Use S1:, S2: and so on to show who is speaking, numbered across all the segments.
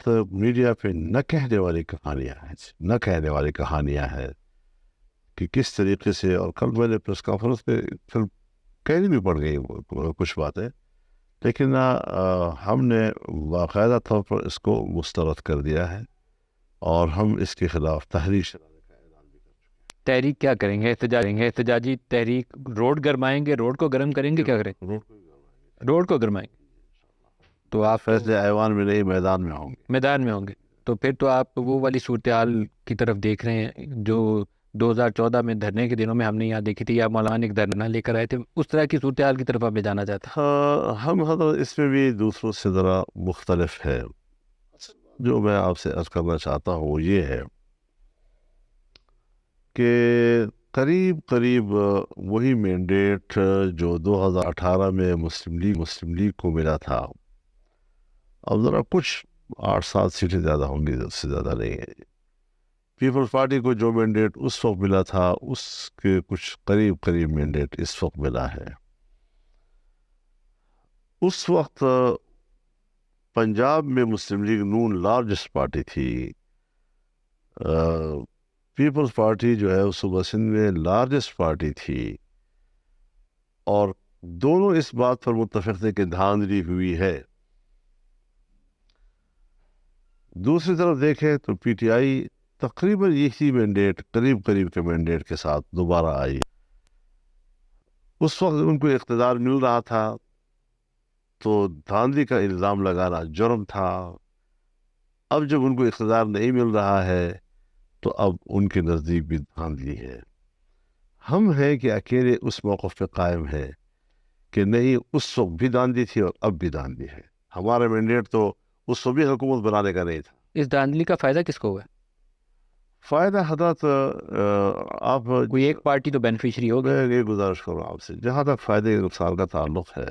S1: وقت میڈیا پہ نہ کہنے والی کہانیاں ہیں کہ کس طریقے سے، اور کل میں نے پریس کانفرنس پہ پھر کہنی بھی پڑ گئی کچھ باتیں، لیکن ہم نے باقاعدہ طور پر اس کو مسترد کر دیا ہے اور ہم اس کے خلاف تحریک چلانے کا اعلان بھی کر چکے
S2: تحریک کیا کریں گے؟ احتجاجی تحریک، روڈ گرمائیں گے، روڈ کو گرم کریں گے، کیا کریں؟ روڈ کو گرمائیں گے تو آپ
S1: فیصلے ایوان میں نہیں، میدان میں ہوں گے.
S2: تو پھر تو آپ وہ والی صورتحال کی طرف دیکھ رہے ہیں جو 2014 میں دھرنے کے دنوں میں ہم نے یہاں دیکھی تھی، یا مولانا ایک دھرنا لے کر آئے تھے، اس طرح کی صورتحال کی طرف آپ لے جانا چاہتے ہیں؟
S1: ہم حضرت اس میں بھی دوسروں سے ذرا مختلف ہے. جو میں آپ سے عرض کرنا چاہتا ہوں وہ یہ ہے کہ قریب وہی مینڈیٹ جو 2018 میں مسلم لیگ کو ملا تھا، اب ذرا کچھ 8-7 سیٹیں زیادہ ہوں گی، اس سے زیادہ نہیں ہے. پیپلز پارٹی کو جو مینڈیٹ اس وقت ملا تھا اس کے کچھ قریب مینڈیٹ اس وقت ملا ہے. اس وقت پنجاب میں مسلم لیگ نون لارجسٹ پارٹی تھی، پیپلز پارٹی جو ہے صوبہ سندھ میں لارجسٹ پارٹی تھی، اور دونوں اس بات پر متفق تھے کہ دھاندلی ہوئی ہے. دوسری طرف دیکھیں تو پی ٹی آئی تقریباً یہی مینڈیٹ، قریب کے مینڈیٹ کے ساتھ دوبارہ آئی. اس وقت ان کو اقتدار مل رہا تھا تو دھاندلی کا الزام لگانا جرم تھا. اب جب ان کو اقتدار نہیں مل رہا ہے تو اب ان کے نزدیک بھی دھاندلی ہے. ہم ہیں کہ اکیلے اس موقف پہ قائم ہے کہ نہیں، اس وقت بھی دھاندلی تھی اور اب بھی دھاندلی ہے. ہمارا مینڈیٹ تو اس وقت بھی حکومت بنانے کا نہیں تھا.
S2: اس دھاندلی کا فائدہ کس کو ہوا؟
S1: فائدہ حضرت آپ
S2: کوئی ایک پارٹی تو بینیفیشری ہوگی.
S1: میں یہ گزارش کروں آپ سے، جہاں تک فائدے نقصان کا تعلق ہے،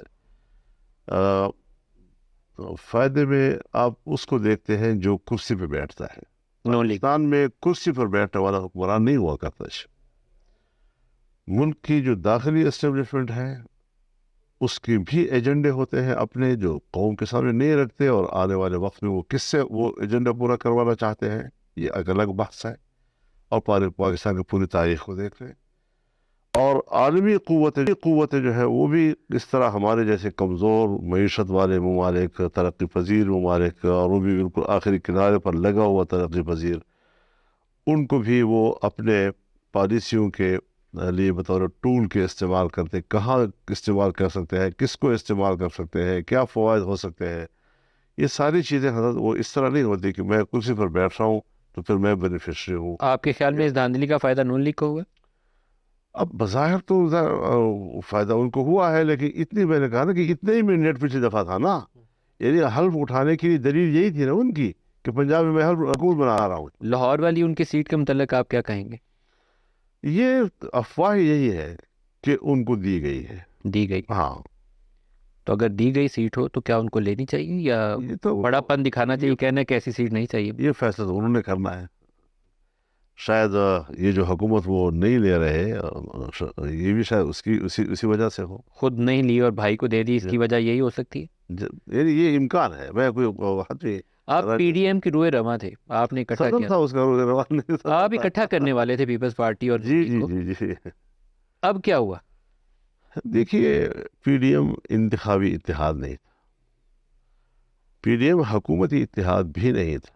S1: فائدے میں آپ اس کو دیکھتے ہیں جو کرسی پہ بیٹھتا ہے. پاکستان میں کرسی پر بیٹھنے والا حکمران نہیں ہوا کرتا. ملک کی جو داخلی اسٹیبلشمنٹ ہے اس کی بھی ایجنڈے ہوتے ہیں اپنے، جو قوم کے سامنے نہیں رکھتے، اور آنے والے وقت میں وہ کس سے وہ ایجنڈا پورا کروانا چاہتے ہیں یہ ایک الگ بحث ہے. اور پاکستان کی پوری تاریخ کو دیکھ رہے ہیں، اور عالمی قوتیں جو ہے وہ بھی اس طرح ہمارے جیسے کمزور معیشت والے ممالک، ترقی پذیر ممالک، اور وہ بھی بالکل آخری کنارے پر لگا ہوا ترقی پذیر، ان کو بھی وہ اپنے پالیسیوں کے لیے بطور ٹول کے استعمال کرتے. کہاں استعمال کر سکتے ہیں، کس کو استعمال کر سکتے ہیں، کیا فوائد ہو سکتے ہیں، یہ ساری چیزیں حضرت وہ اس طرح نہیں ہوتی کہ میں کرسی پر بیٹھ رہا ہوں تو پھر میں بینیفیشری ہوں.
S2: آپ کے خیال میں اس دھاندلی کا فائدہ نون لیگ کو ہوا؟
S1: اب بظاہر تو فائدہ ان کو ہوا ہے، لیکن اتنی، میں نے کہا نا کہ اتنے ہی منٹ پچھلی دفعہ تھا نا، یعنی حلف اٹھانے کی دلیل یہی تھی نا ان کی کہ پنجاب میں حلف حکومت بنا رہا ہوں.
S2: لاہور والی ان کی سیٹ کے متعلق آپ کیا کہیں گے؟
S1: یہ افواہ یہی ہے کہ ان کو دی گئی. ہاں،
S2: تو اگر دی گئی سیٹ ہو تو کیا ان کو لینی چاہیے، یا
S1: یہ تو
S2: بڑا پن دکھانا چاہیے، کہنا ہے کہ ایسی سیٹ نہیں چاہیے؟
S1: یہ فیصلہ تو انہوں نے کرنا ہے. شاید یہ جو حکومت وہ نہیں لے رہے، یہ بھی شاید اس کی اسی وجہ سے ہو.
S2: خود نہیں لی اور بھائی کو دے دی، اس کی وجہ یہی ہو سکتی ہے.
S1: یعنی یہ امکان ہے. میں کوئی
S2: آپ پی ڈی ایم کی روئے رواں تھے، آپ نے اکٹھا کیا
S1: تھا اس کا روان نہیں تھا.
S2: آپ اکٹھا کرنے والے تھے پیپلز پارٹی اور
S1: جی.
S2: اب کیا ہوا؟
S1: دیکھیے، پی ڈی ایم انتخابی اتحاد نہیں تھا، پی ڈی ایم حکومتی اتحاد بھی نہیں تھا،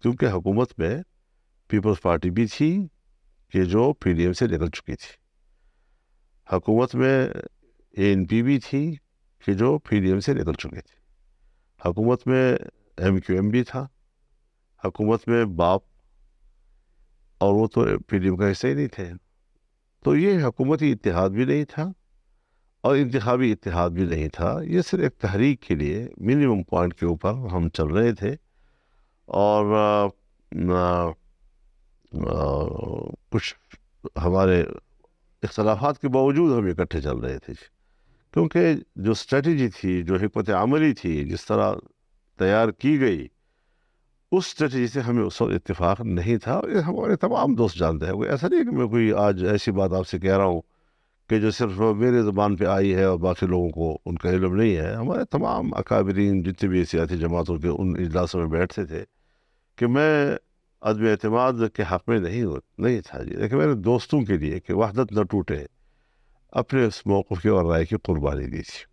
S1: کیونکہ حکومت میں پیپلز پارٹی بھی تھی کہ جو پی ڈی ایم سے نکل چکی تھی، حکومت میں اے این پی بھی تھی کہ جو پی ڈی ایم سے نکل چکی تھی، حکومت میں ایم کیو ایم بھی تھا، حکومت میں باپ، اور وہ تو پی ڈی ایم کا حصہ ہی نہیں تھے. تو یہ حکومتی اتحاد بھی نہیں تھا اور انتخابی اتحاد بھی نہیں تھا. یہ صرف ایک تحریک کے لیے منیمم پوائنٹ کے اوپر ہم چل رہے تھے، اور کچھ ہمارے اختلافات کے باوجود ہم اکٹھے چل رہے تھے، کیونکہ جو اسٹریٹجی تھی، جو حکمت عملی تھی، جس طرح تیار کی گئی، اس اسٹریٹجی سے ہمیں اس وقت اتفاق نہیں تھا. ہمارے تمام دوست جانتے ہیں. کوئی ایسا نہیں کہ میں کوئی آج ایسی بات آپ سے کہہ رہا ہوں کہ جو صرف میرے زبان پہ آئی ہے اور باقی لوگوں کو ان کا علم نہیں ہے. ہمارے تمام اکابرین جتنے بھی سیاسی جماعتوں کے ان اجلاسوں میں بیٹھتے تھے کہ میں عدم اعتماد کے حق میں نہیں تھا جی، لیکن میرے دوستوں کے لیے کہ وحدت نہ ٹوٹے اپنے اس موقف کی اور رائے کی قربانی دی تھی.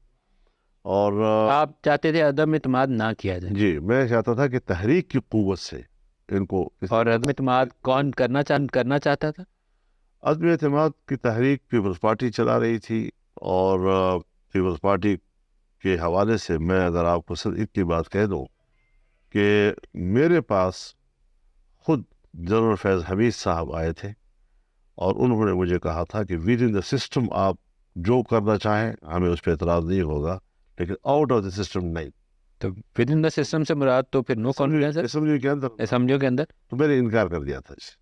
S1: اور
S2: آپ چاہتے تھے عدم اعتماد نہ کیا جائے؟
S1: جی، میں چاہتا تھا کہ تحریک کی قوت سے ان کو
S2: اور عدم اعتماد کون کرنا چاہتا تھا؟
S1: عدم اعتماد کی تحریک پیپلز پارٹی چلا رہی تھی. اور پیپلز پارٹی کے حوالے سے میں اگر آپ کو صرف اتنی بات کہہ دوں کہ میرے پاس خود جنرل فیض حمید صاحب آئے تھے اور انہوں نے مجھے کہا تھا کہ ود ان دا سسٹم آپ جو کرنا چاہیں ہمیں اس پہ اعتراض نہیں ہوگا، لیکن آؤٹ آف دا سسٹم نہیں.
S2: تو ود ان دا سسٹم سے مراد تو پھر نو کانفیڈنس
S1: اسمبلی کے اندر
S2: اسمبلیوں کے اندر.
S1: تو میں نے انکار کر دیا تھا جی.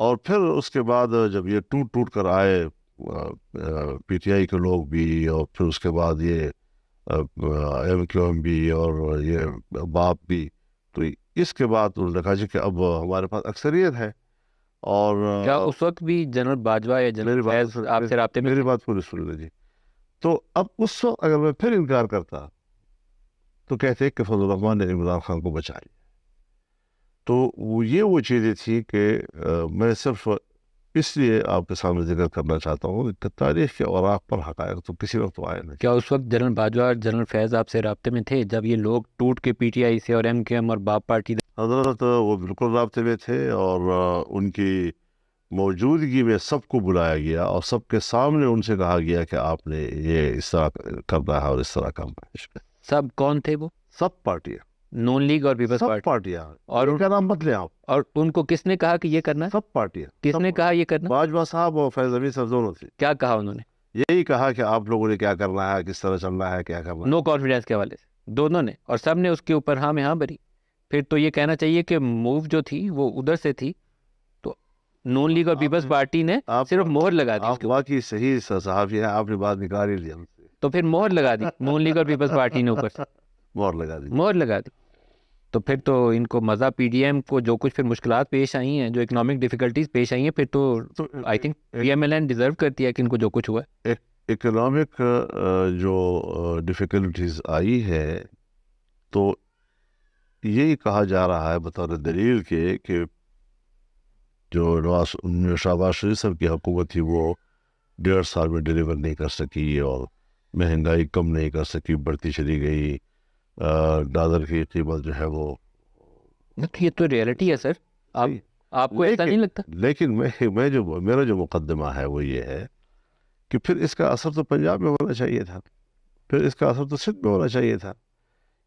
S1: اور پھر اس کے بعد جب یہ ٹوٹ کر آئے پی ٹی آئی کے لوگ بھی، اور پھر اس کے بعد یہ ایم کیو ایم بھی اور یہ باپ بھی، تو اس کے بعد انہوں نے کہا جی کہ اب ہمارے پاس اکثریت ہے. اور
S2: کیا اس وقت بھی جنرل باجوہ یا جنرل فیض آپ سے رابطے میں؟
S1: میری بات پوری سن لیں جی. تو اب اس وقت اگر میں پھر انکار کرتا تو کہتے کہ فضل الرحمان نے عمران خان کو بچا لیا. تو وہ چیزیں تھیں کہ میں صرف اس لیے آپ کے سامنے ذکر کرنا چاہتا ہوں کہ تاریخ کے اوراق پر حقائق تو کسی وقت تو آئے نہیں.
S2: کیا اس وقت جنرل باجوہ اور جنرل فیض آپ سے رابطے میں تھے جب یہ لوگ ٹوٹ کے پی ٹی آئی سے اور ایم کیو ایم اور باپ پارٹی؟
S1: حضرت وہ بالکل رابطے میں تھے، اور ان کی موجودگی میں سب کو بلایا گیا اور سب کے سامنے ان سے کہا گیا کہ آپ نے یہ اس طرح کرنا ہے اور اس طرح کرنا ہے.
S2: سب کون تھے وہ؟
S1: سب پارٹیاں،
S2: نون لیگ اور پیپلز
S1: سب
S2: پارٹی.
S1: پارٹیاں.
S2: اور
S1: ان کا نام مت لیں آپ.
S2: اور ان کو کس نے کہا کہ یہ کرنا ہے؟
S1: سب پارٹیاں.
S2: کس نے کہا یہ کرنا؟
S1: باجوہ صاحب اور فیض حمید صاحب دونوں تھے.
S2: کیا کہا انہوں نے؟
S1: یہی کہا کہ آپ لوگوں نے کیا کرنا ہے، کس طرح چلنا ہے، کیا کرنا ہے.
S2: نو کانفیڈنس کے حوالے سے دونوں نے، اور سب نے اس کے اوپر ہاں میں ہاں بھری. پھر تو یہ کہنا چاہیے کہ موو جو تھی وہ ادھر سے تھی، تو نون لیگ اور پیپلز پارٹی نے صرف مہر لگا دی.
S1: آپ واقعی صحیح صحافی ہیں، آپ نے بات نکال ہی لیا.
S2: تو پھر مہر لگا دی نون لیگ اور پیپلز پارٹی نے، اوپر سے
S1: مہر لگا دی.
S2: تو پھر تو ان کو مزہ پی ڈی ایم کو جو کچھ پھر مشکلات پیش آئی ہیں، جو اکنامک ڈیفیکلٹیز پیش آئی ہیں، پھر تو I think P M L N deserve کرتی ہے کہ ان کو جو کچھ ہوا ہے.
S1: اکنامک جو ڈیفیکلٹیز آئی ہے تو یہی کہا جا رہا ہے بطور دلیل کے کہ جو شہباز شریف صاحب کی حکومت تھی وہ 1.5 سال میں ڈیلیور نہیں کر سکی، اور مہنگائی کم نہیں کر سکی، بڑھتی چلی گئی. ڈالر کی قیمت جو ہے وہ،
S2: یہ تو ریئلٹی ہے سر. آپ کو ایسا نہیں لگتا؟
S1: لیکن میرا جو مقدمہ ہے وہ یہ ہے کہ پھر اس کا اثر تو پنجاب میں ہونا چاہیے تھا، پھر اس کا اثر تو سندھ میں ہونا چاہیے تھا.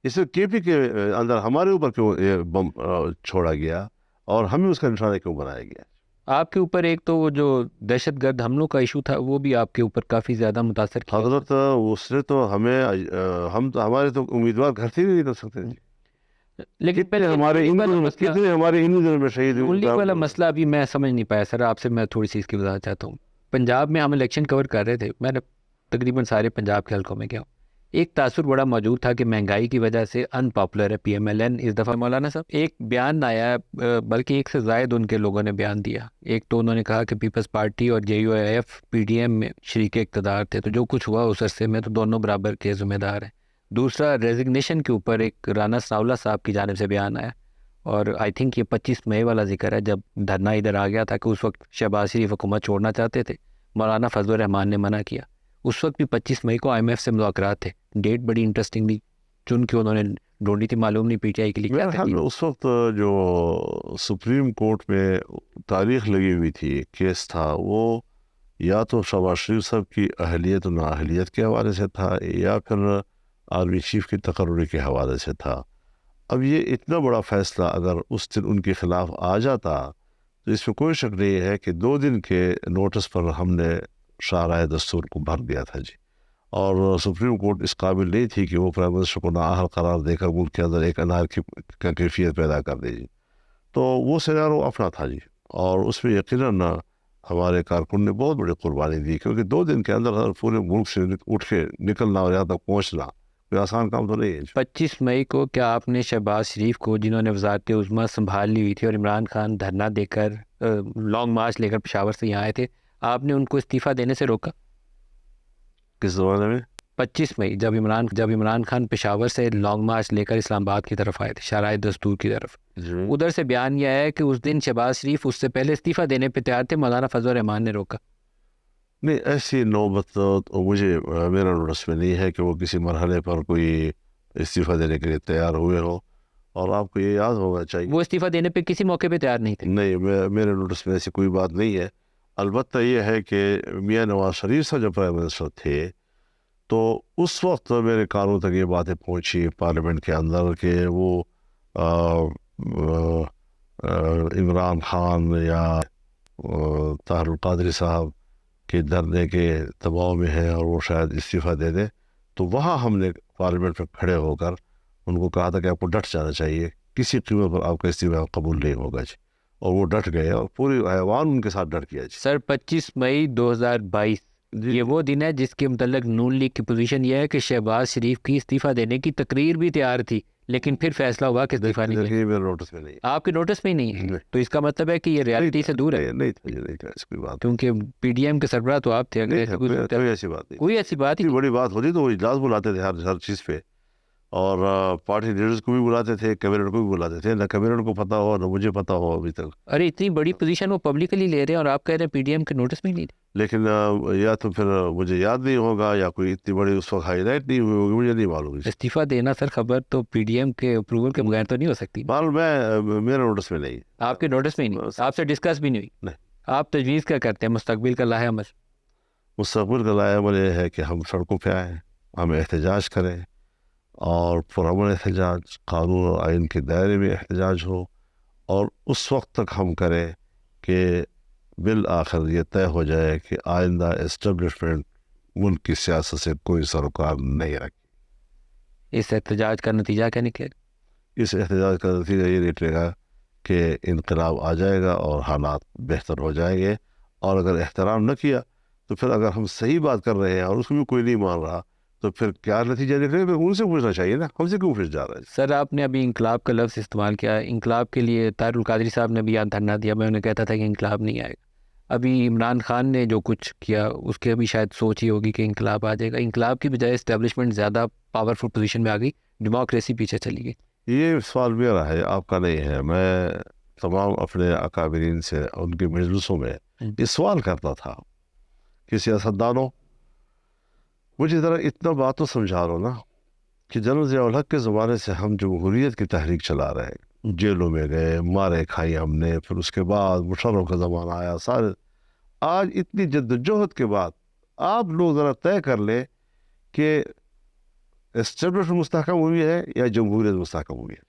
S1: اسے کے پی کے اندر ہمارے اوپر کیوں یہ بم چھوڑا گیا اور ہمیں اس کا نشانہ کیوں بنایا گیا؟
S2: آپ کے اوپر ایک تو وہ جو دہشت گرد حملوں کا ایشو تھا وہ بھی آپ کے اوپر کافی زیادہ متاثر کیا.
S1: حضرت اس نے تو ہمارے تو امیدوار گھر سے نہیں کر سکتے.
S2: لیکن
S1: کتنے ہمارے ان دنوں میں شہید ہوئے
S2: والا مسئلہ ابھی میں سمجھ نہیں پایا سر. آپ سے میں تھوڑی سی اس کی وضاحت چاہتا ہوں. پنجاب میں ہم الیکشن کور کر رہے تھے، میں نے تقریباً سارے پنجاب کے حلقوں میں گیا ہوں. ایک تاثر بڑا موجود تھا کہ مہنگائی کی وجہ سے ان پاپولر ہے پی ایم ایل این اس دفعہ. مولانا صاحب ایک بیان آیا ہے، بلکہ ایک سے زائد ان کے لوگوں نے بیان دیا. ایک تو انہوں نے کہا کہ پیپلز پارٹی اور J U I F P D M میں شریک اقتدار تھے، تو جو کچھ ہوا اس عرصے میں تو دونوں برابر کے ذمہ دار ہیں. دوسرا ریزگنیشن کے اوپر ایک رانا ثناءاللہ صاحب کی جانب سے بیان آیا، اور آئی تھنک یہ 25 مئی والا ذکر ہے جب دھرنا ادھر آ گیا تھا کہ اس وقت شہباز شریف حکومت چھوڑنا چاہتے تھے، مولانا فضل الرحمان نے منع کیا. اس وقت بھی 25 مئی کو آئی ایم ایف سے مذاکرات تھے. ڈیٹ بڑی انٹرسٹنگلی چن کے انہوں نے ڈھونڈی تھی، معلوم نہیں پی ٹی آئی کے لیے کیا تھا.
S1: اس وقت جو سپریم کورٹ میں تاریخ لگی ہوئی تھی، کیس تھا، وہ یا تو شہباز شریف صاحب کی اہلیت و نااہلیت کے حوالے سے تھا یا پھر آرمی چیف کی تقرری کے حوالے سے تھا. اب یہ اتنا بڑا فیصلہ اگر اس دن ان کے خلاف آ جاتا تو اس میں کوئی شک نہیں ہے کہ 2 دن کے نوٹس پر ہم نے شاہراہ دستور کو بھر دیا تھا جی. اور سپریم کورٹ اس قابل نہیں تھی کہ وہ پرائم منسٹر کو نااہل قرار دے کر ملک کے اندر ایک انارکی کا کیفیت پیدا کر دے جی. تو وہ سینارو اپنا تھا جی، اور اس میں یقیناً ہمارے کارکن نے بہت بڑی قربانی دی، کیونکہ 2 دن کے اندر پورے ملک سے اٹھ کے نکلنا اور یہاں تک پہنچنا کوئی آسان کام تو نہیں ہے.
S2: 25 مئی کو کیا آپ نے شہباز شریف کو، جنہوں نے وزارت عظمیٰ سنبھال لی ہوئی تھی اور عمران خان دھرنا دے کر لانگ مارچ لے کر پشاور سے یہاں آئے تھے، آپ نے ان کو استعفیٰ دینے سے روکا؟
S1: کس زمانے میں؟
S2: 25 مئی جب عمران خان پشاور سے لانگ مارچ لے کر اسلام آباد کی طرف آئے تھے، شرائط دستور کی طرف، ادھر سے بیان یہ ہے کہ اس دن شہباز شریف اس سے پہلے استعفیٰ دینے پہ تیار تھے، مولانا فضل الرحمان نے روکا۔
S1: نہیں، ایسی نوبت تو مجھے میرا نوٹس میں نہیں ہے کہ وہ کسی مرحلے پر کوئی استعفیٰ دینے کے لیے تیار ہوئے ہو، اور آپ کو یہ یاد ہونا چاہیے
S2: وہ استعفیٰ دینے پہ کسی موقع پہ تیار نہیں تھے۔
S1: نہیں، میرے نوٹس میں ایسی کوئی بات نہیں ہے۔ البتہ یہ ہے کہ میاں نواز شریف صاحب جب پرائم منسٹر تھے تو اس وقت میرے کانوں تک یہ باتیں پہنچی پارلیمنٹ کے اندر کہ وہ عمران خان یا طاہر القادری صاحب کے دھرنے کے دباؤ میں ہیں اور وہ شاید استعفیٰ دے دیں، تو وہاں ہم نے پارلیمنٹ میں کھڑے ہو کر ان کو کہا تھا کہ آپ کو ڈٹ جانا چاہیے، کسی قیمت پر آپ کا استعفیٰ قبول نہیں ہوگا جی، اور وہ ڈٹ گئے اور پوری ایوان ان کے ساتھ ڈٹ گیا جی۔
S2: سر 25 مئی 2022 یہ وہ دن ہے جس کے متعلق نون لیگ کی پوزیشن یہ ہے کہ شہباز شریف کی استعفیٰ دینے کی تقریر بھی تیار تھی، لیکن پھر فیصلہ ہوا کہ استعفیٰ نہیں
S1: دیکھیے میرے نوٹس میں نہیں ہے۔
S2: آپ کے نوٹس میں ہی نہیں ہے،
S1: نہیں۔
S2: تو اس کا مطلب ہے کہ یہ ریالٹی سے دور ہے،
S1: نہیں تھا، یہ نہیں تھا، ایسی کوئی بات
S2: کیونکہ پی ڈی ایم کے سربراہ تو آپ تھے، اگر
S1: نہیں
S2: ایسی
S1: تھا،
S2: کوئی
S1: کوئی ایسی بات نہیں۔
S2: کوئی ایسی بات ہی
S1: اتنی بڑی بات ہوتی تو وہ اجلاس بلاتے تھے ہر چیز پہ، اور پارٹی لیڈرز کو بھی بلاتے تھے، کیبنٹ کو بھی بلاتے تھے، نہ کیبنٹ کو پتہ ہو نہ مجھے پتہ ہو ابھی تک۔
S2: ارے اتنی بڑی پوزیشن وہ پبلکلی لے رہے ہیں اور آپ کہہ رہے ہیں پی ڈی ایم کے نوٹس میں ہی نہیں تھے۔
S1: لیکن یا تو پھر مجھے یاد نہیں ہوگا یا کوئی اتنی بڑی اس وقت ہائی لائٹ نہیں ہوئی ہوگی، مجھے نہیں معلوم۔
S2: استعفیٰ دینا سر خبر تو پی ڈی ایم کے اپروول کے بغیر تو نہیں ہو سکتی،
S1: میرے نوٹس میں نہیں،
S2: آپ کے نوٹس میں ہی نہیں، آپ سے ڈسکس بھی نہیں ہوئی۔
S1: نہیں۔
S2: آپ تجویز کیا کرتے ہیں مستقبل کا لاہ عمل؟
S1: مستقبل کا لاہ عمل یہ ہے کہ ہم سڑکوں پہ آئیں، ہم احتجاج کریں، اور پرامن احتجاج، قانون اور آئین کے دائرے میں احتجاج ہو، اور اس وقت تک ہم کریں کہ بالآخر یہ طے ہو جائے کہ آئندہ اسٹیبلشمنٹ ملک کی سیاست سے کوئی سروکار نہیں رکھے۔
S2: اس احتجاج کا نتیجہ کیا نکلے؟
S1: اس احتجاج کا نتیجہ یہ نکلے گا کہ انقلاب آ جائے گا اور حالات بہتر ہو جائیں گے، اور اگر احترام نہ کیا تو پھر اگر ہم صحیح بات کر رہے ہیں اور اس کو بھی کوئی نہیں مان رہا تو پھر کیا نتیجہ نکلے گا؟ ان سے پوچھنا چاہیے نا، ہم سے کیوں پوچھ جا رہا ہے؟
S2: سر آپ نے ابھی انقلاب کا لفظ استعمال کیا، انقلاب کے لیے طاہر القادری صاحب نے بھی یہاں دھرنا دیا، میں انہیں کہتا تھا کہ انقلاب نہیں آئے گا۔ ابھی عمران خان نے جو کچھ کیا اس کے بھی شاید سوچ ہی ہوگی کہ انقلاب آ جائے گا، انقلاب کی بجائے اسٹیبلشمنٹ زیادہ پاورفل پوزیشن میں آ گئی، ڈیموکریسی پیچھے چلی گئی۔
S1: یہ سوال میرا ہے، آپ کا نہیں ہے۔ میں تمام اپنے اکابرین سے ان کے مجلسوں میں یہ سوال کرتا تھا کہ سیاستدانوں مجھے ذرا اتنا بات تو سمجھا لو نا کہ جنرل ضیاء الحق کے زمانے سے ہم جمہوریت کی تحریک چلا رہے ہیں، جیلوں میں گئے، مارے کھائی ہم نے، پھر اس کے بعد مشرف کا زمانہ آیا، سارے آج اتنی جدوجہد کے بعد آپ لوگ ذرا طے کر لیں کہ اسٹیبلشمنٹ مستحکم ہوئی ہے یا جمہوریت مستحکم ہوئی ہے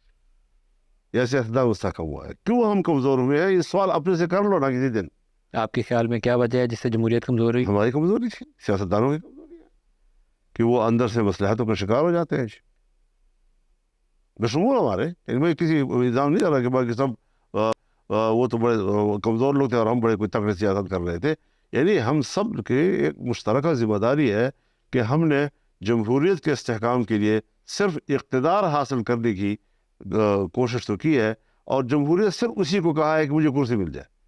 S1: یا سیاستدان مستحکم ہوا ہے؟ کیوں ہم کمزور ہوئے ہیں؟ یہ سوال اپنے سے کر لو نا کسی دن۔
S2: آپ کے خیال میں کیا وجہ ہے جس سے جمہوریت کمزور ہوئی؟
S1: ہماری کمزوری تھی، سیاستدانوں کی کمزوری ہے کہ وہ اندر سے مصلحتوں کا شکار ہو جاتے ہیں بشمول ہمارے۔ ان میں کسی الزام نہیں آ رہا کہ باقی سب وہ تو بڑے کمزور لوگ تھے اور ہم بڑے کوئی تگڑے سیاست کر رہے تھے۔ یعنی ہم سب کی ایک مشترکہ ذمہ داری ہے کہ ہم نے جمہوریت کے استحکام کے لیے صرف اقتدار حاصل کرنے کی کوشش تو کی ہے، اور جمہوریت صرف اسی کو کہا ہے کہ مجھے کرسی مل جائے۔